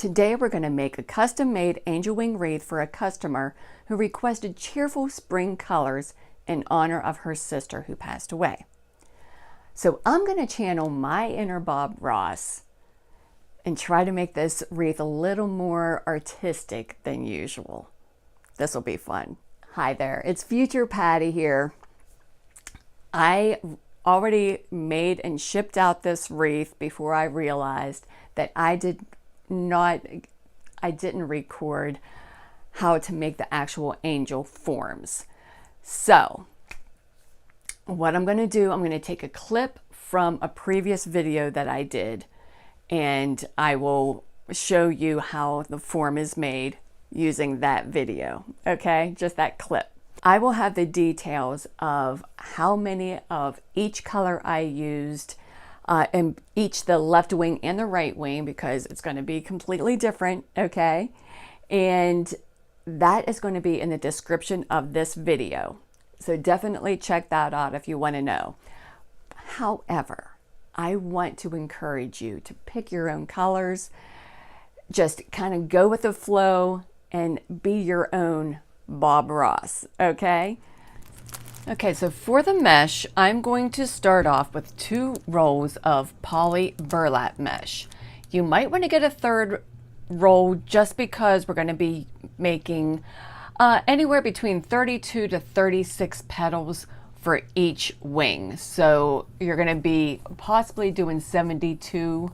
Today we're going to make a custom-made angel wing wreath for a customer who requested cheerful spring colors in honor of her sister who passed away. So I'm going to channel my inner Bob Ross and try to make this wreath a little more artistic than usual. This will be fun. Hi there, it's Future Patty here. I already made and shipped out this wreath before I realized that I didn't record how to make the actual angel forms. So what I'm going to do, I'm going to take a clip from a previous video that I did, and I will show you how the form is made using that video. Okay, just that clip. I will have the details of how many of each color I used in each, the left wing and the right wing, because it's going to be completely different. Okay, and that is going to be in the description of this video. So definitely check that out if you want to know. However, I want to encourage you to pick your own colors. Just kind of go with the flow and be your own Bob Ross, okay? Okay, so for the mesh, I'm going to start off with 2 rolls of poly burlap mesh. You might want to get a 3rd roll just because we're going to be making anywhere between 32 to 36 petals for each wing. So you're going to be possibly doing 72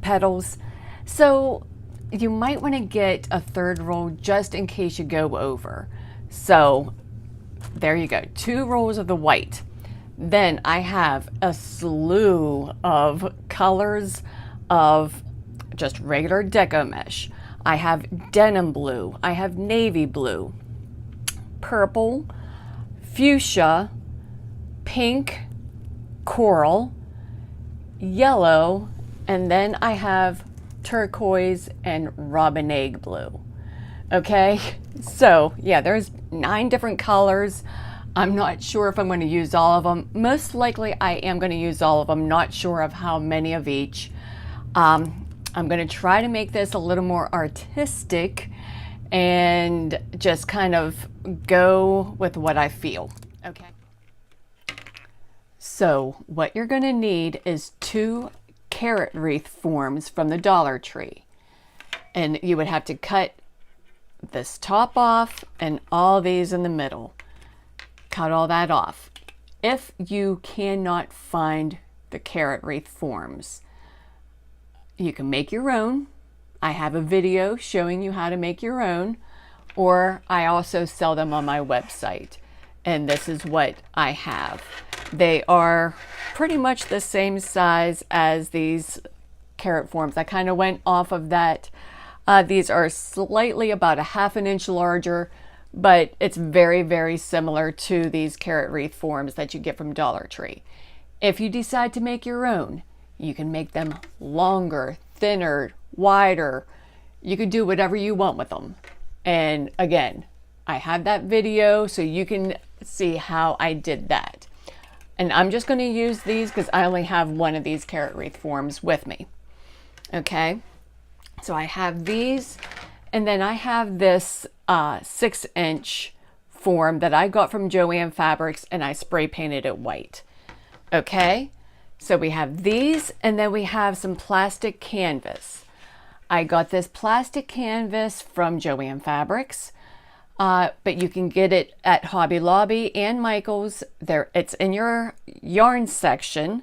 petals. So you might want to get a 3rd roll just in case you go over. So there you go, 2 rolls of the white. Then I have a slew of colors of just regular deco mesh. I have denim blue, I have navy blue, purple, fuchsia, pink, coral, yellow, and then I have turquoise and robin egg blue. Okay, so yeah, there's 9 different colors. I'm not sure if I'm going to use all of them. Most likely I am going to use all of them, not sure of how many of each. I'm going to try to make this a little more artistic and just kind of go with what I feel. Okay. So what you're going to need is 2 carrot wreath forms from the Dollar Tree. And you would have to cut this top off and all these in the middle. Cut all that off. If you cannot find the carrot wreath forms, you can make your own. I have a video showing you how to make your own, or I also sell them on my website, and this is what I have. They are pretty much the same size as these carrot forms. I kind of went off of that. These are slightly about a ½ inch larger, but it's very, very similar to these carrot wreath forms that you get from Dollar Tree. If you decide to make your own, you can make them longer, thinner, wider. You can do whatever you want with them. And again, I have that video so you can see how I did that. And I'm just going to use these because I only have one of these carrot wreath forms with me. Okay, so I have these, and then I have this 6-inch form that I got from Joann Fabrics, and I spray painted it white. Okay, so we have these, and then we have some plastic canvas. I got this plastic canvas from Joann Fabrics, but you can get it at Hobby Lobby and Michael's. It's in your yarn section.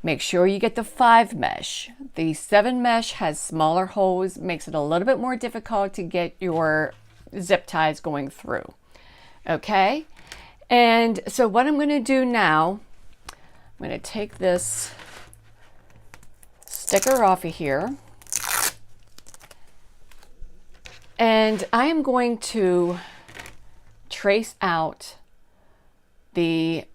Make sure you get the 5 mesh. The 7 mesh has smaller holes, makes it a little bit more difficult to get your zip ties going through. Okay, and so what I'm going to do now, I'm going to take this sticker off of here, and I am going to trace out the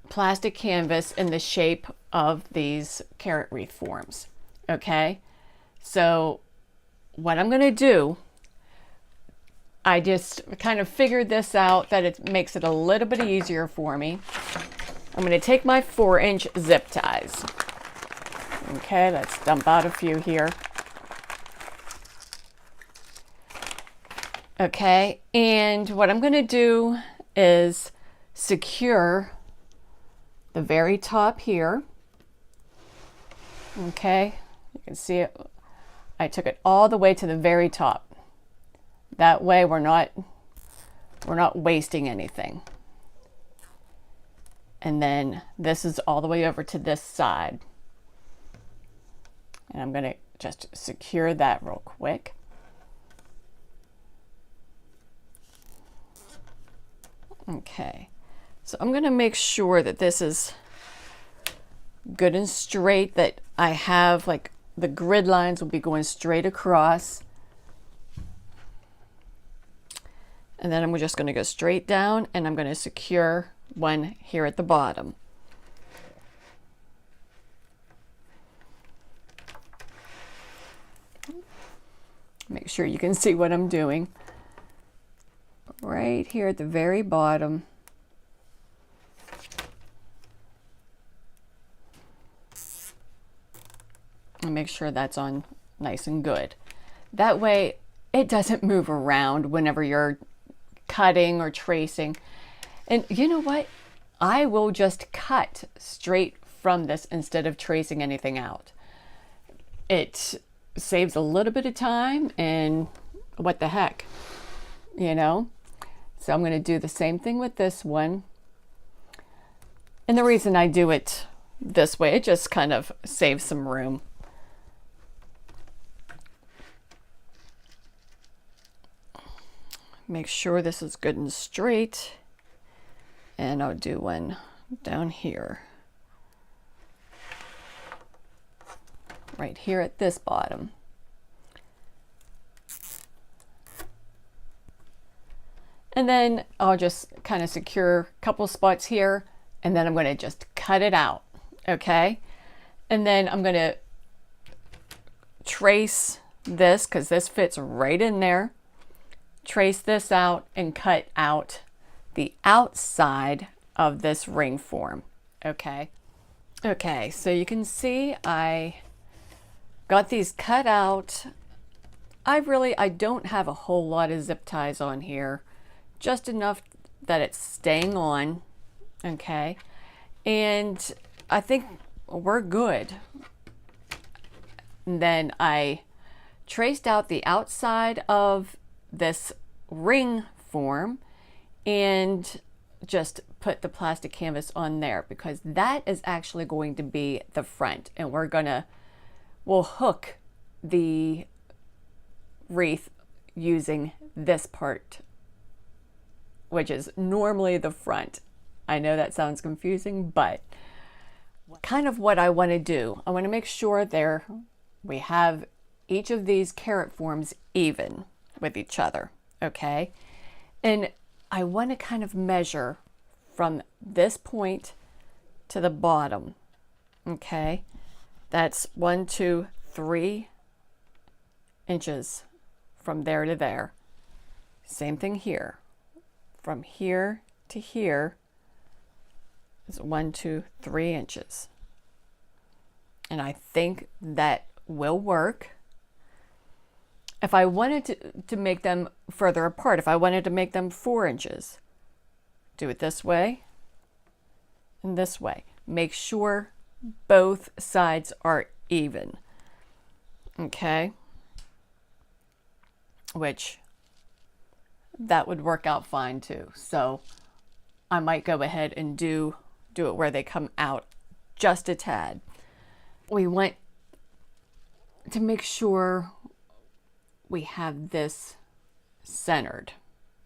plastic canvas in the shape of these carrot wreath forms. Okay, so what I'm going to do, I just kind of figured this out that it makes it a little bit easier for me. I'm going to take my 4-inch zip ties. Okay, let's dump out a few here. Okay, and what I'm going to do is secure the very top here. Okay, you can see it. I took it all the way to the very top. That way we're not wasting anything. And then this is all the way over to this side. And I'm going to just secure that real quick. Okay, so I'm going to make sure that this is good and straight, that I have like the grid lines will be going straight across. And then I'm just going to go straight down, and I'm going to secure one here at the bottom. Make sure you can see what I'm doing. Right here at the very bottom. And make sure that's on nice and good. That way it doesn't move around whenever you're cutting or tracing. And you know what? I will just cut straight from this instead of tracing anything out. It saves a little bit of time, and what the heck, you know? So I'm going to do the same thing with this one. And the reason I do it this way, it just kind of saves some room. Make sure this is good and straight. And I'll do one down here. Right here at this bottom. And then I'll just kind of secure a couple spots here, and then I'm going to just cut it out, okay? And then I'm going to trace this, because this fits right in there. Trace this out and cut out the outside of this ring form, okay? Okay, so you can see I got these cut out. I don't have a whole lot of zip ties on here. Just enough that it's staying on, okay? And I think we're good. And then I traced out the outside of this ring form and just put the plastic canvas on there, because that is actually going to be the front, and we'll hook the wreath using this part, which is normally the front. I know that sounds confusing, but kind of what I want to do. I want to make sure we have each of these carrot forms even with each other, okay? And I want to kind of measure from this point to the bottom, okay? That's 1, 2, 3 inches from there to there. Same thing here. From here to here is 1, 2, 3 inches. And I think that will work. If I wanted to make them further apart, if I wanted to make them 4 inches, do it this way and this way. Make sure both sides are even, okay? Which that would work out fine too. So I might go ahead and do it where they come out just a tad. We want to make sure we have this centered,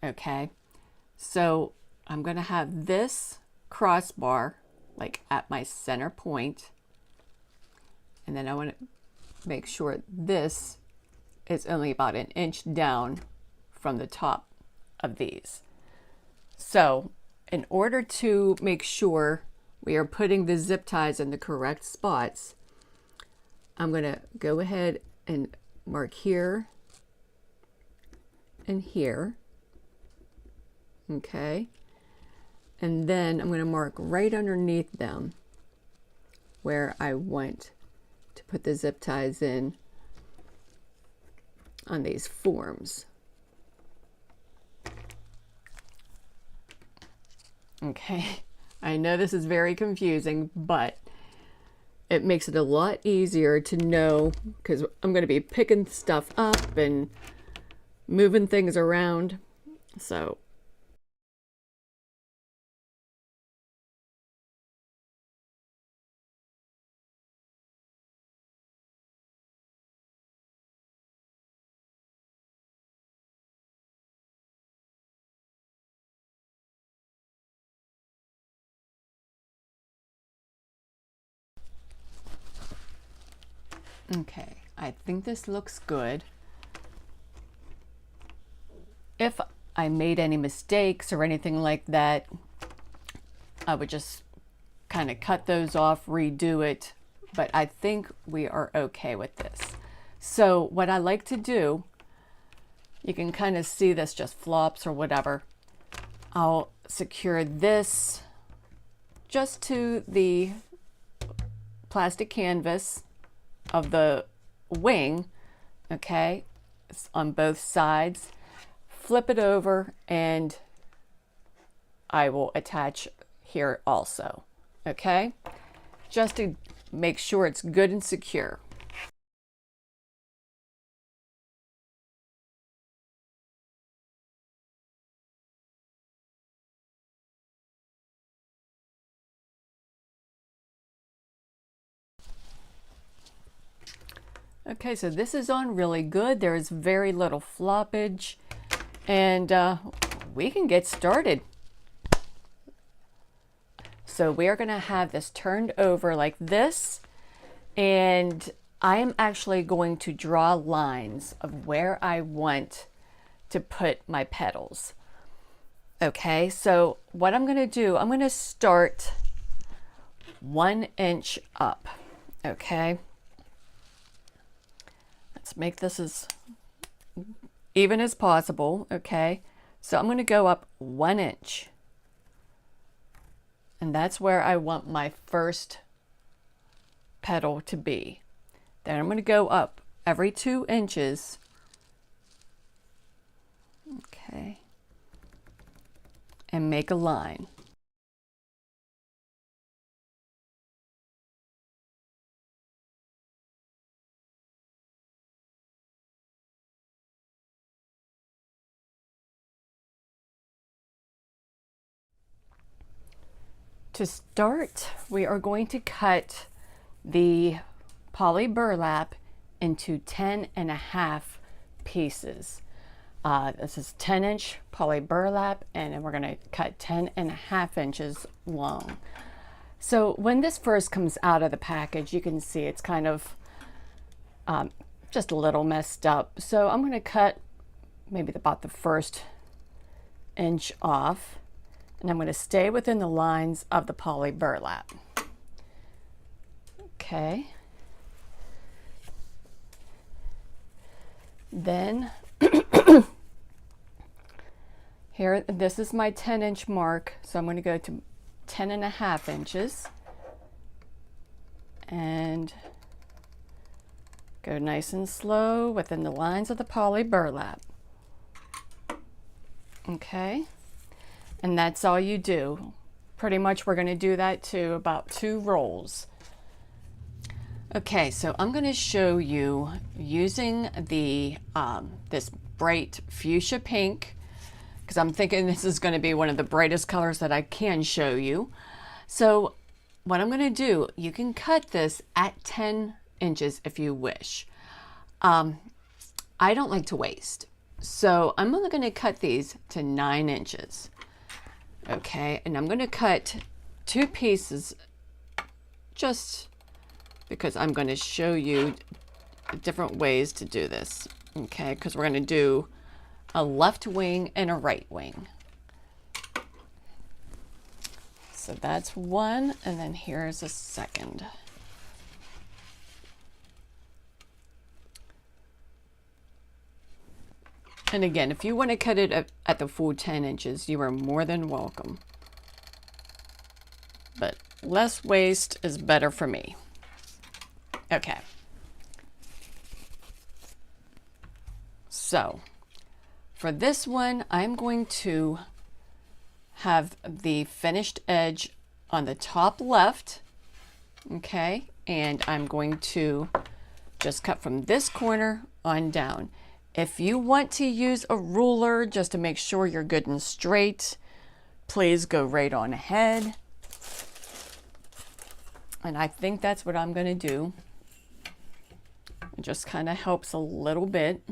okay? So I'm going to have this crossbar like at my center point, and then I want to make sure this is only about 1 inch down from the top of these. So in order to make sure we are putting the zip ties in the correct spots, I'm going to go ahead and mark here and here, okay? And then I'm going to mark right underneath them where I want to put the zip ties in on these forms. Okay, I know this is very confusing, but it makes it a lot easier to know, because I'm going to be picking stuff up and moving things around. So okay, I think this looks good. If I made any mistakes or anything like that, I would just kind of cut those off, redo it, but I think we are okay with this. So what I like to do, you can kind of see this just flops or whatever. I'll secure this just to the plastic canvas of the wing, okay? It's on both sides. Flip it over and I will attach here also, okay? Just to make sure it's good and secure. Okay, so this is on really good. There is very little floppage, and we can get started. So we are going to have this turned over like this, and I am actually going to draw lines of where I want to put my petals. Okay, so what I'm going to do, I'm going to start 1 inch up. Okay, let's make this as even as possible. Okay, so I'm going to go up 1 inch, and that's where I want my first petal to be. Then I'm going to go up every 2 inches. Okay, and make a line. To start, we are going to cut the poly burlap into 10.5 pieces. This is 10-inch poly burlap, and then we're going to cut 10.5 inches long. So when this first comes out of the package, you can see it's kind of just a little messed up. So I'm going to cut maybe about the first inch off, and I'm going to stay within the lines of the poly burlap. Okay. Then here, this is my 10-inch mark, so I'm going to go to 10.5 inches and go nice and slow within the lines of the poly burlap. Okay, and that's all you do. Pretty much we're going to do that to about 2 rolls. Okay, so I'm going to show you using the this bright fuchsia pink, because I'm thinking this is going to be one of the brightest colors that I can show you. So what I'm going to do, you can cut this at 10 inches if you wish. I don't like to waste, so I'm only going to cut these to 9 inches. Okay, and I'm going to cut 2 pieces just because I'm going to show you different ways to do this. Okay, because we're going to do a left wing and a right wing. So that's one, and then here's a second. And again, if you want to cut it at the full 10 inches, you are more than welcome. But less waste is better for me. Okay. So for this one, I'm going to have the finished edge on the top left, okay, and I'm going to just cut from this corner on down. If you want to use a ruler just to make sure you're good and straight, please go right on ahead. And I think that's what I'm going to do. It just kind of helps a little bit.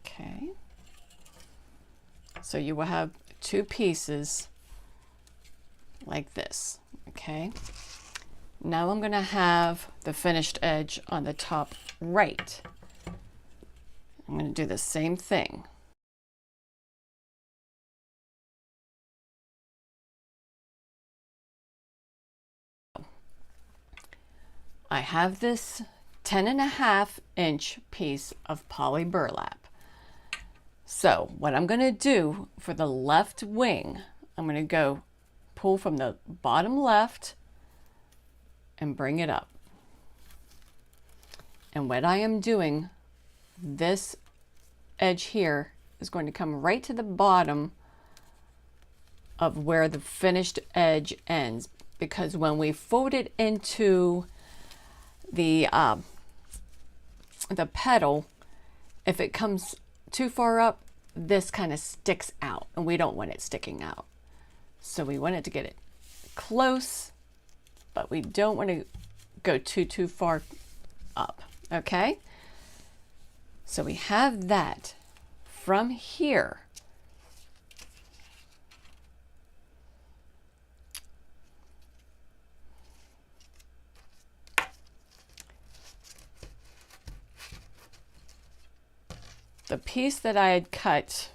Okay. So you will have two pieces like this, okay? Now I'm going to have the finished edge on the top right. I'm going to do the same thing. I have this 10.5-inch piece of poly burlap. So what I'm going to do for the left wing, I'm going to go pull from the bottom left and bring it up. And what I am doing, this edge here is going to come right to the bottom of where the finished edge ends, because when we fold it into the petal, if it comes too far up, this kind of sticks out, and we don't want it sticking out. So we want it to get it close, but we don't want to go too far up, okay? So we have that. From here, the piece that I had cut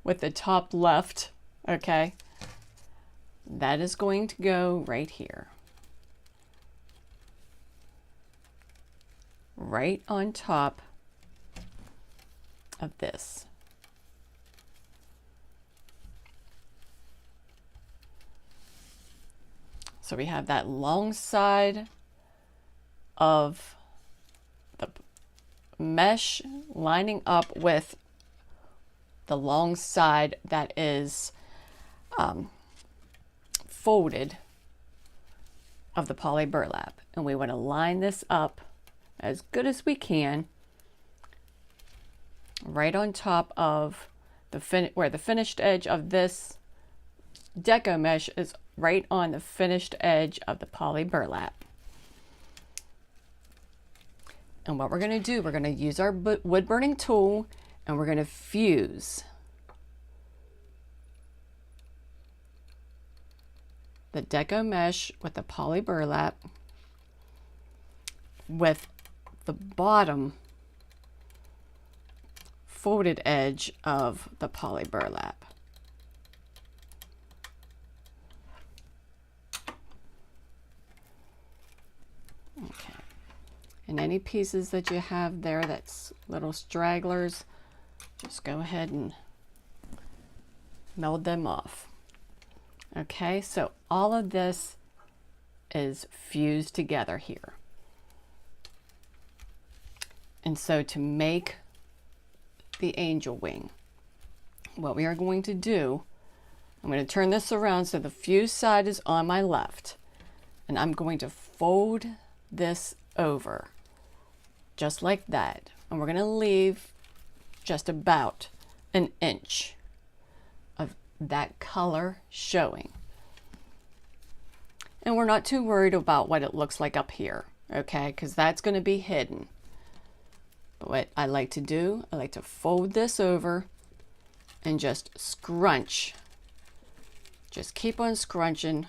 with the top left, okay, that is going to go right here. Right on top of this. So we have that long side of the mesh lining up with the long side that is folded of the poly burlap, and we want to line this up as good as we can right on top of the where the finished edge of this deco mesh is, right on the finished edge of the poly burlap. And what we're going to do, we're going to use our wood burning tool, and we're going to fuse the deco mesh with the poly burlap with the bottom folded edge of the poly burlap. Okay. And any pieces that you have there that's little stragglers, just go ahead and meld them off. Okay, so all of this is fused together here. And so to make the angel wing, what we are going to do, I'm going to turn this around so the fused side is on my left, and I'm going to fold this over just like that, and we're going to leave just about an inch of that color showing. And we're not too worried about what it looks like up here, okay, because that's going to be hidden. But what I like to do, I like to fold this over and just scrunch. Just keep on scrunching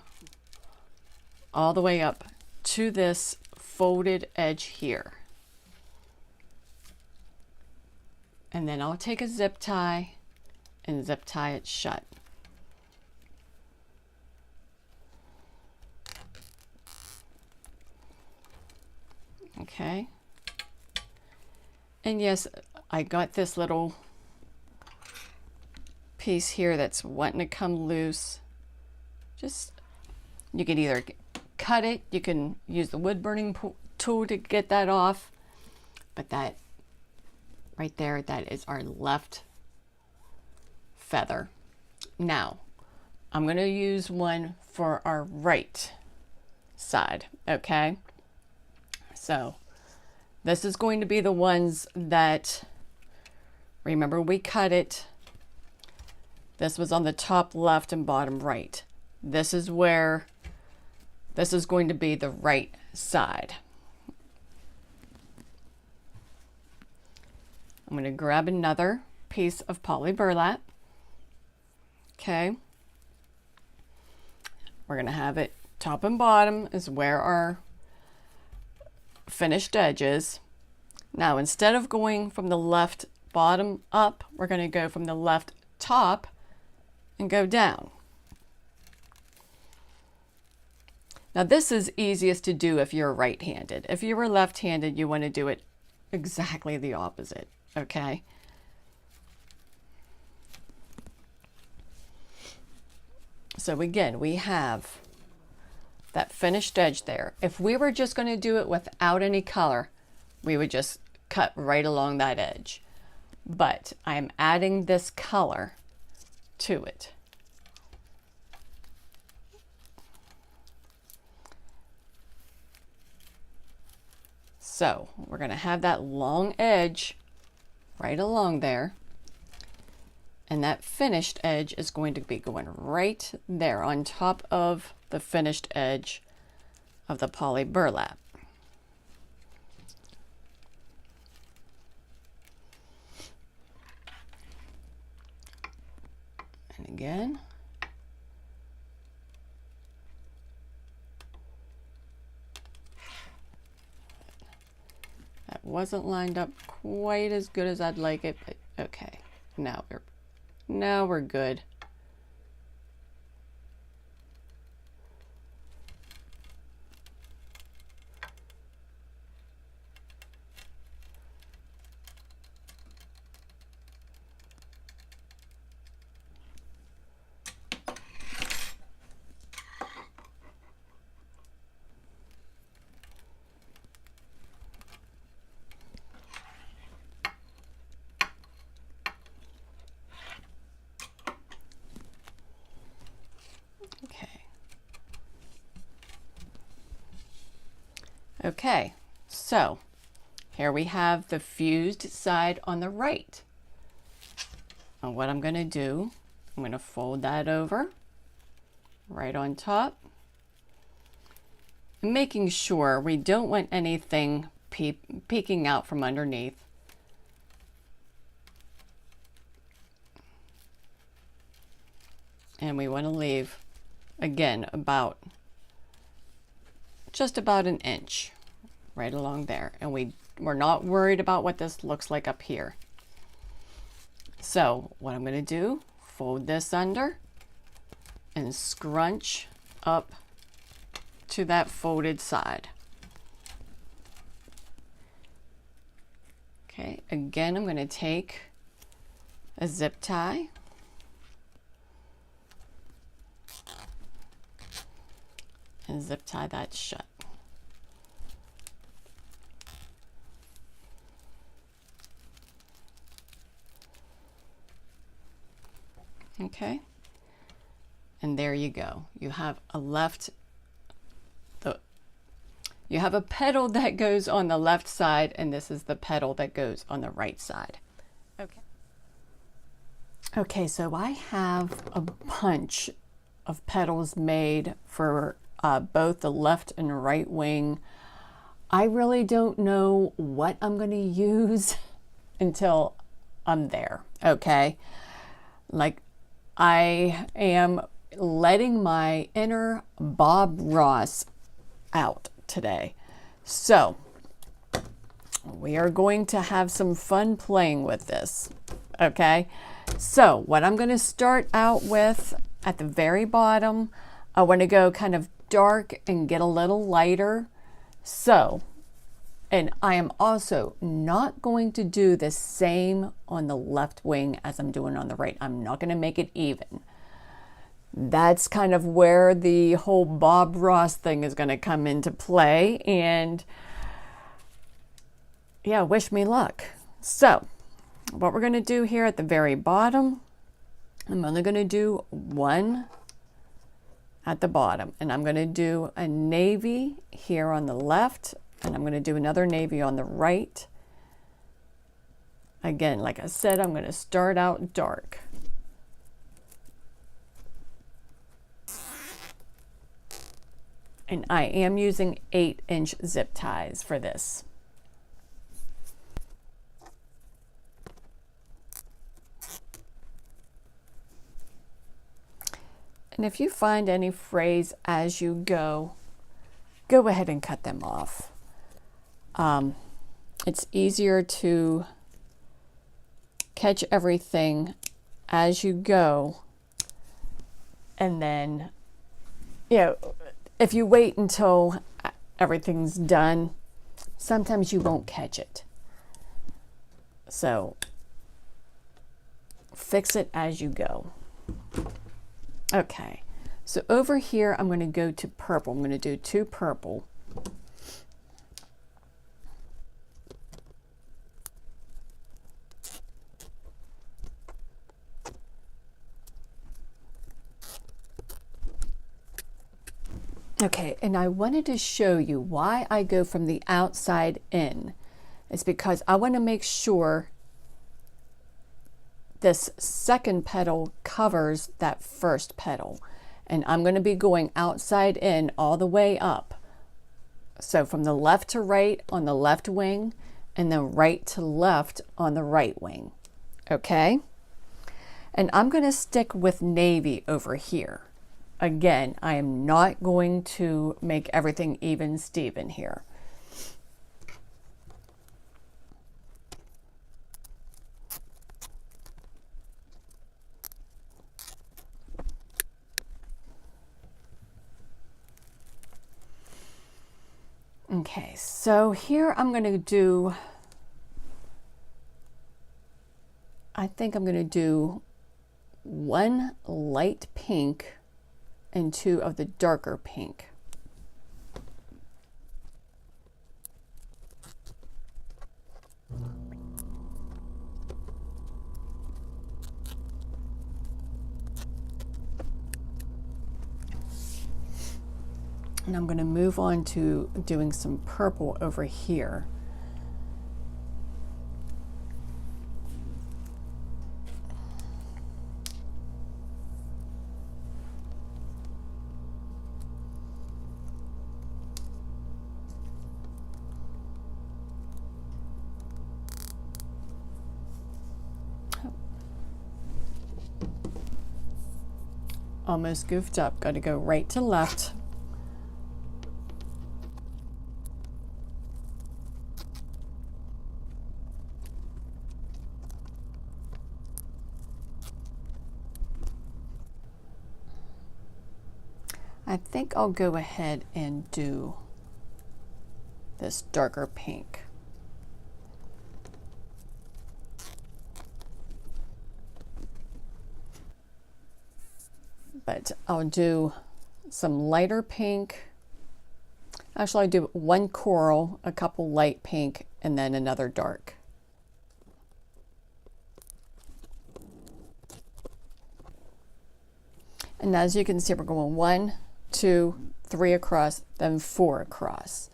all the way up to this folded edge here. And then I'll take a zip tie and zip tie it shut. Okay. And yes, I got this little piece here that's wanting to come loose, just, you can either cut it, you can use the wood burning tool to get that off, but that right there, that is our left feather. Now, I'm going to use one for our right side, okay? So, this is going to be the ones that, remember we cut it. This was on the top left and bottom right. This is where, this is going to be the right side. I'm going to grab another piece of poly burlap. Okay. We're going to have it top and bottom is where our finished edge is. Now, instead of going from the left bottom up, we're going to go from the left top and go down. Now, this is easiest to do if you're right-handed. If you were left-handed, you want to do it exactly the opposite, okay? So again, we have that finished edge there. If we were just going to do it without any color, we would just cut right along that edge. But I'm adding this color to it. So we're going to have that long edge right along there. And that finished edge is going to be going right there on top of the finished edge of the poly burlap. And again, that wasn't lined up quite as good as I'd like it, but okay, now we're good. Okay, so here we have the fused side on the right. And what I'm going to do, I'm going to fold that over right on top, making sure we don't want anything peeking out from underneath. And we want to leave, again, just about an inch right along there. And we're not worried about what this looks like up here. So what I'm going to do, fold this under and scrunch up to that folded side. Okay, again, I'm going to take a zip tie and zip tie that shut. Okay, and there you go. You have you have a petal that goes on the left side, and this is the petal that goes on the right side. Okay, so I have a bunch of petals made for both the left and right wing. I really don't know what I'm going to use until I'm there, okay? Like, I am letting my inner Bob Ross out today. So we are going to have some fun playing with this, okay? So what I'm going to start out with at the very bottom, I want to go kind of dark and get a little lighter. So And I am also not going to do the same on the left wing as I'm doing on the right. I'm not going to make it even. That's kind of where the whole Bob Ross thing is going to come into play. And yeah, wish me luck. So what we're going to do here at the very bottom, I'm only going to do one at the bottom, and I'm going to do a navy here on the left, and I'm going to do another navy on the right. Again, like I said, I'm going to start out dark. And I am using 8-inch zip ties for this. And if you find any frays as you go ahead and cut them off. It's easier to catch everything as you go. And then, you know, if you wait until everything's done, sometimes you won't catch it. So fix it as you go. Okay, so over here, I'm going to go to purple. I'm going to do 2 purple. Okay, and I wanted to show you why I go from the outside in. It's because I want to make sure this second petal covers that first petal, and I'm going to be going outside in all the way up. So from the left to right on the left wing, and then right to left on the right wing. Okay, and I'm going to stick with navy over here. Again, I am not going to make everything even Steven here. Okay, so here I'm going to do, I think I'm going to do 1 light pink and 2 of the darker pink. And I'm going to move on to doing some purple over here. Almost goofed up, got to go right to left. I think I'll go ahead and do this darker pink. But I'll do some lighter pink. Actually, I do 1 coral, a couple light pink, and then another dark. And as you can see, we're going 1, 2, 3 across, then 4 across.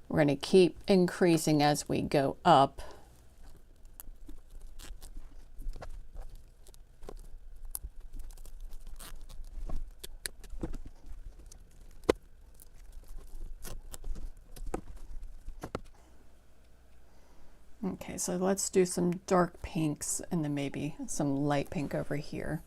We're going to keep increasing as we go up. Okay, so let's do some dark pinks and then maybe some light pink over here.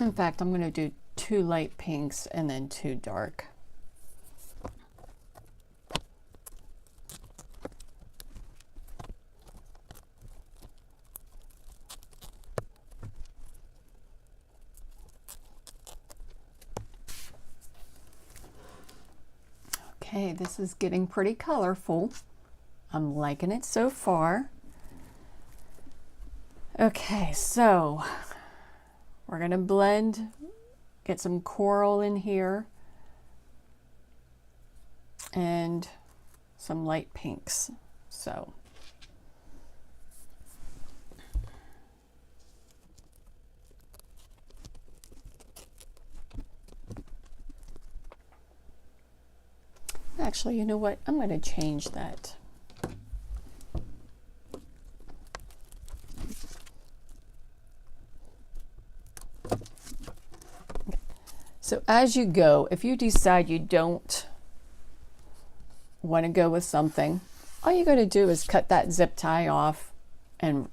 In fact, I'm going to do 2 light pinks and then 2 dark. Okay, this is getting pretty colorful. I'm liking it so far. Okay, so we're gonna blend, get some coral in here and some light pinks. So actually, you know what? I'm going to change that. So as you go, if you decide you don't want to go with something, all you got to do is cut that zip tie off and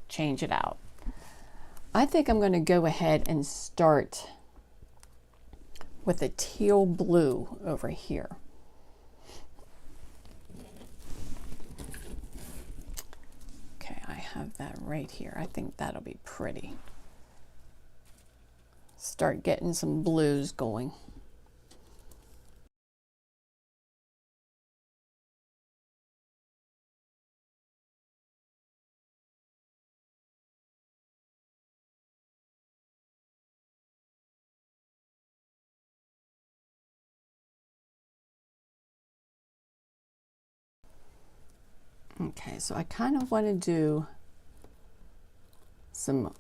change it out. I think I'm going to go ahead and start with a teal blue over here. Okay, I have that right here. I think that'll be pretty. Start getting some blues going. Okay, so I kind of want to do some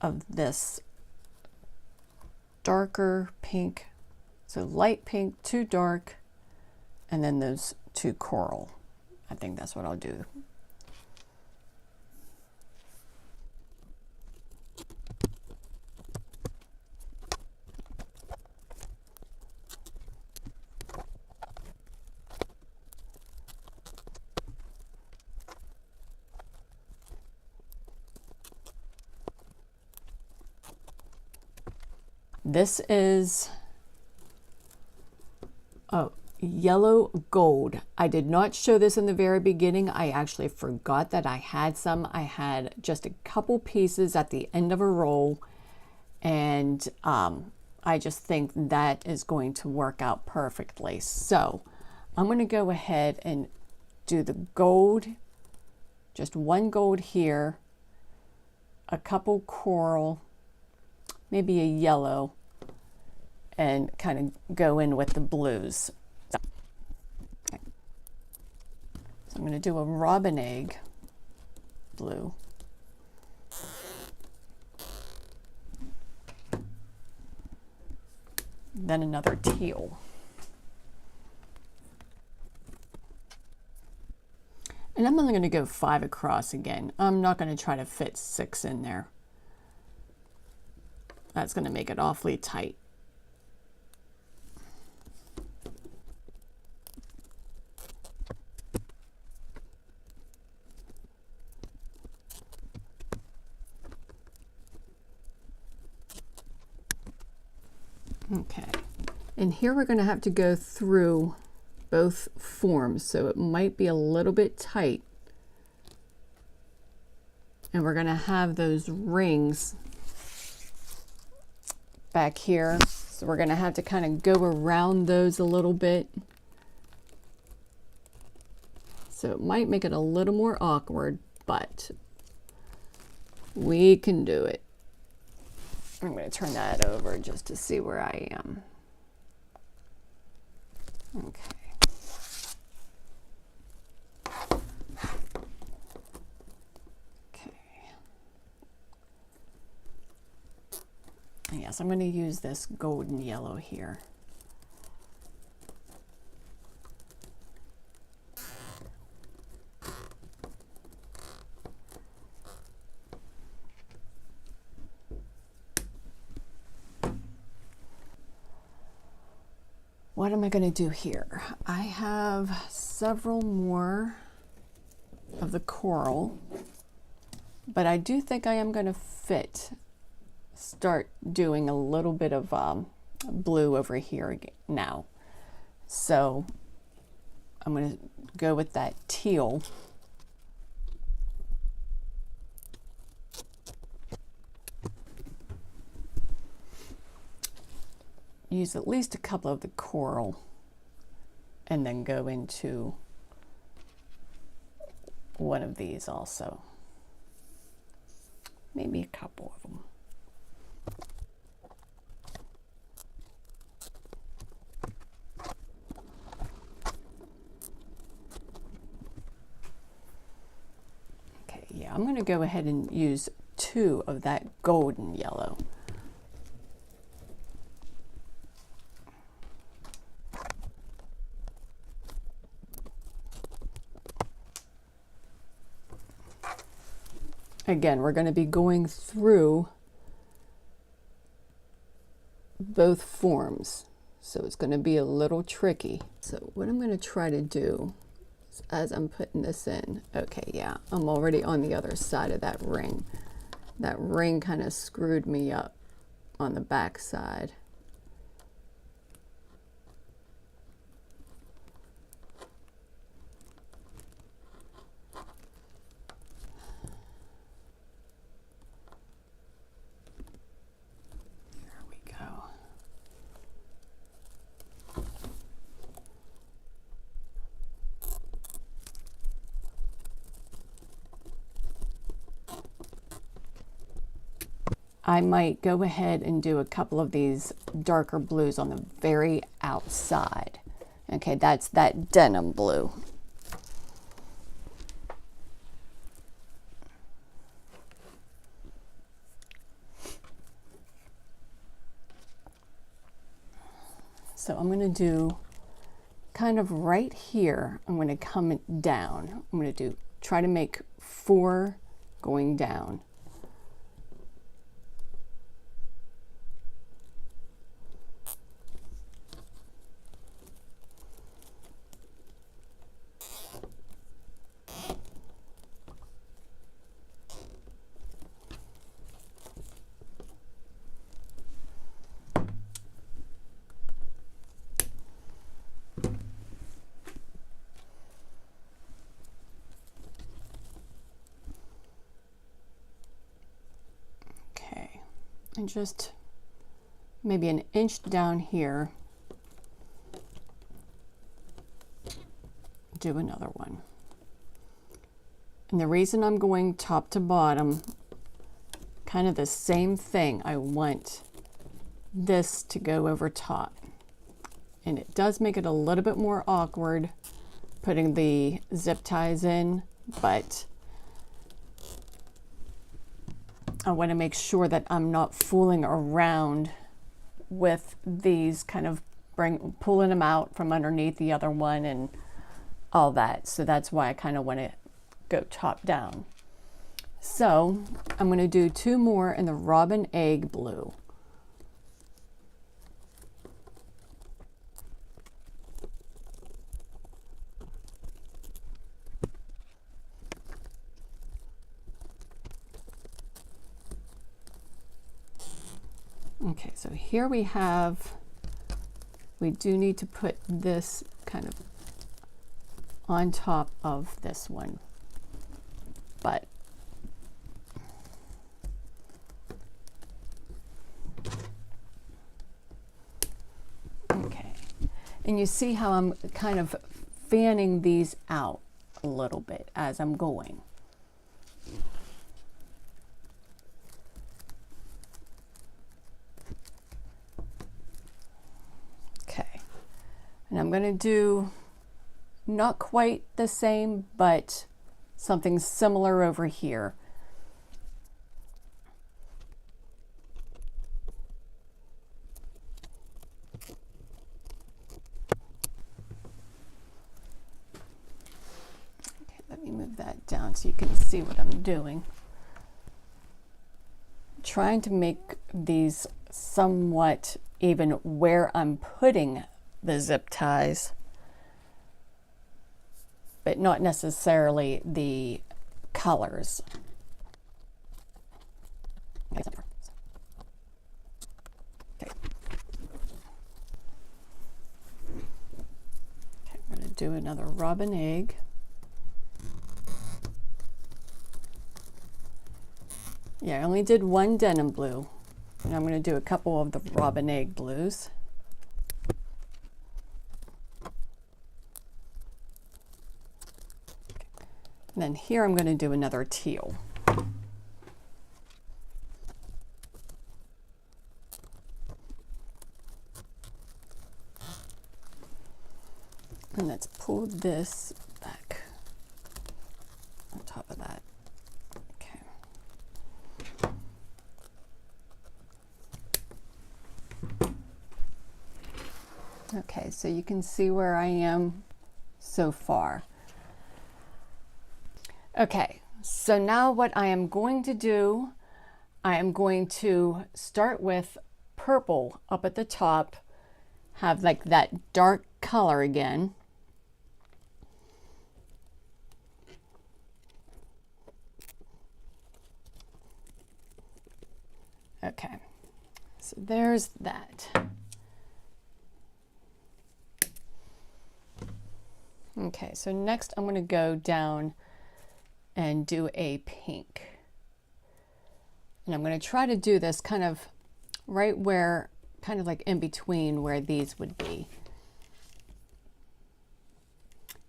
of this darker pink, so light pink, too dark, and then those two coral. I think that's what I'll do. This is yellow gold. I did not show this in the very beginning. I actually forgot that I had some. I had just a couple pieces at the end of a roll, and I just think that is going to work out perfectly. So I'm going to go ahead and do the gold, just one gold here, a couple coral, maybe a yellow, and kind of go in with the blues. Okay. So I'm going to do a robin egg blue. Then another teal. And I'm only going to go 5 across again. I'm not going to try to fit 6 in there. That's going to make it awfully tight. Okay, and here we're going to have to go through both forms, so it might be a little bit tight. And we're going to have those rings back here, so we're going to have to kind of go around those a little bit. So it might make it a little more awkward, but we can do it. I'm going to turn that over just to see where I am. Okay. Okay. Yes, I'm going to use this golden yellow here. What am I going to do here? I have several more of the coral, but I do think I am going to start doing a little bit of blue over here now. So I'm going to go with that teal. Use at least a couple of the coral and then go into one of these also. Maybe a couple of them. Okay, yeah, I'm going to go ahead and use 2 of that golden yellow. Again, we're going to be going through both forms, so it's going to be a little tricky. So what I'm going to try to do is, as I'm putting this in, okay, yeah, I'm already on the other side of that ring. That ring kind of screwed me up on the back side. I might go ahead and do a couple of these darker blues on the very outside. Okay, that's that denim blue. So I'm going to do kind of right here, I'm going to come down. I'm going to try to make 4 going down. And just maybe an inch down here, do another one. And the reason I'm going top to bottom, kind of the same thing, I want this to go over top. And it does make it a little bit more awkward putting the zip ties in, but I want to make sure that I'm not fooling around with these, kind of pulling them out from underneath the other one and all that. So that's why I kind of want to go top down. So I'm going to do 2 more in the robin egg blue. Okay, so here we do need to put this kind of on top of this one, but okay. And you see how I'm kind of fanning these out a little bit as I'm going. And I'm going to do not quite the same, but something similar over here. Okay, let me move that down so you can see what I'm doing. I'm trying to make these somewhat even where I'm putting the zip ties, but not necessarily the colors. Okay. Okay, I'm going to do another robin egg. Yeah, I only did 1 denim blue, and I'm going to do a couple of the robin egg blues. And then here I'm going to do another teal. And let's pull this back on top of that. Okay, so you can see where I am so far. Okay, so now what I am going to do, I am going to start with purple up at the top, have like that dark color again. Okay, so there's that. Okay, so next I'm going to go down and do a pink. And I'm going to try to do this kind of right where, kind of like in between where these would be.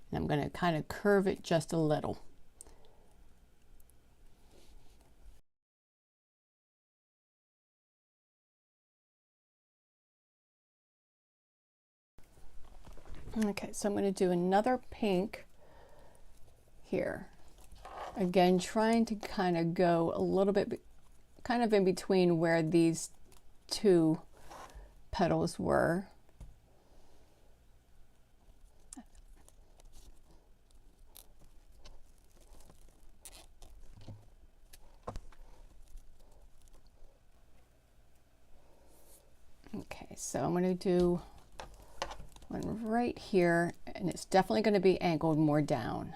And I'm going to kind of curve it just a little. Okay, so I'm going to do another pink here. Again, trying to kind of go a little bit, kind of in between where these two petals were. Okay, so I'm going to do one right here, and it's definitely going to be angled more down.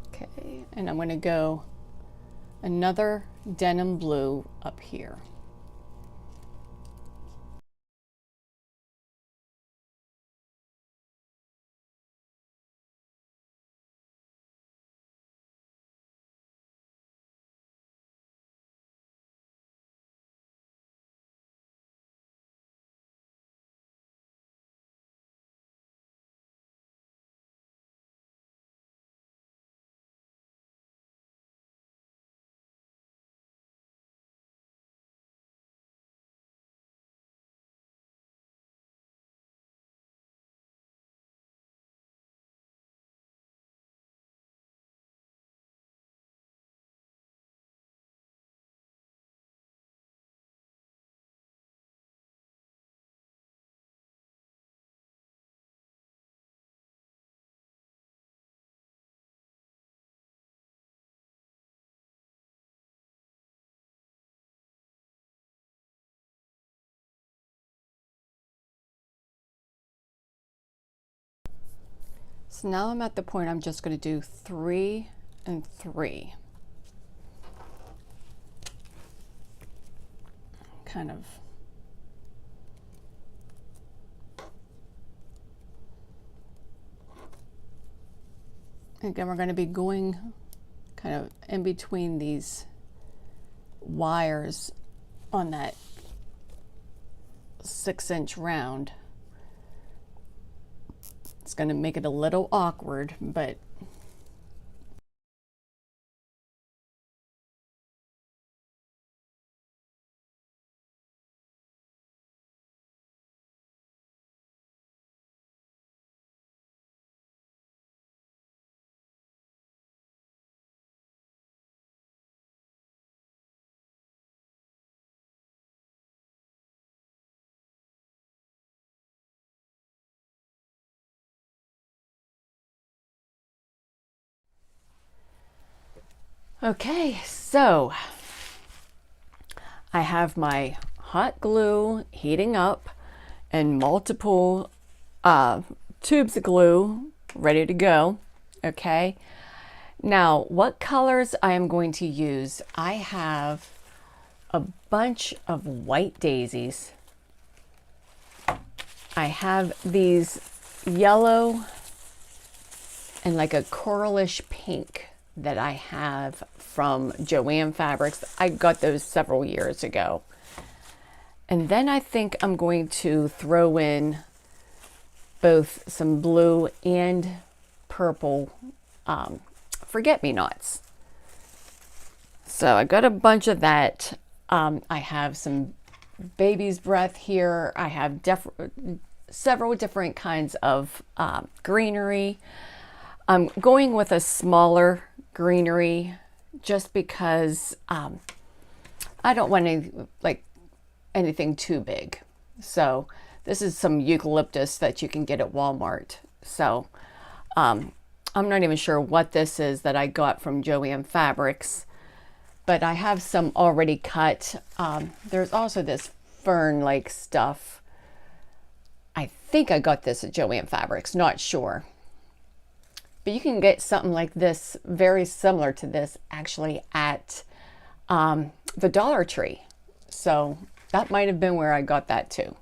Okay, and I'm going to go another denim blue up here. So now I'm at the point I'm just going to do 3 and 3. Kind of. Again, we're going to be going kind of in between these wires on that 6-inch round. It's going to make it a little awkward, but okay, so I have my hot glue heating up and multiple tubes of glue ready to go. Okay, now what colors I am going to use, I have a bunch of white daisies. I have these yellow and like a coralish pink that I have from Joann Fabrics. I got those several years ago. And then I think I'm going to throw in both some blue and purple forget-me-nots. So I got a bunch of that. I have some baby's breath here. I have several different kinds of greenery. I'm going with a smaller greenery just because I don't want anything too big. So this is some eucalyptus that you can get at Walmart. So I'm not even sure what this is that I got from Joann Fabrics, but I have some already cut. There's also this fern-like stuff. I think I got this at Joann Fabrics, not sure. But you can get something like this, very similar to this, actually at the Dollar Tree. So that might have been where I got that too.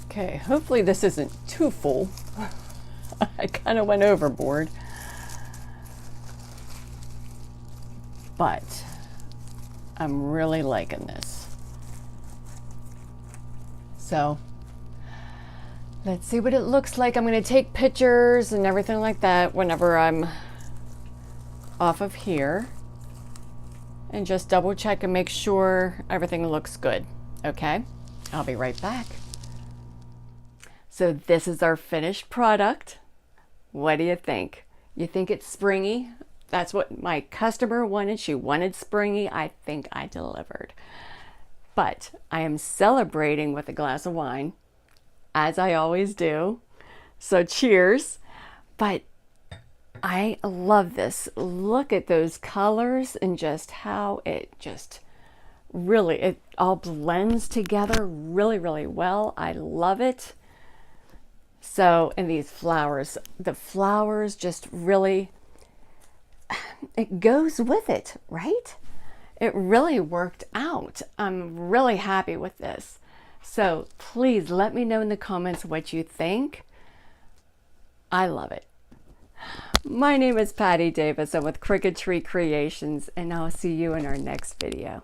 Okay, hopefully this isn't too full. I kind of went overboard. But I'm really liking this. So let's see what it looks like. I'm going to take pictures and everything like that whenever I'm off of here. And just double check and make sure everything looks good. Okay, I'll be right back. So this is our finished product. What do you think? You think it's springy? That's what my customer wanted. She wanted springy. I think I delivered. But I am celebrating with a glass of wine, as I always do. So cheers. But I love this. Look at those colors and just how it just really, it all blends together really, really well. I love it. So, and these flowers, the flowers just really, it goes with it, right? It really worked out. I'm really happy with this. So please let me know in the comments what you think. I love it. My name is Patty Davis. I'm with Crooked Tree Creations, and I'll see you in our next video.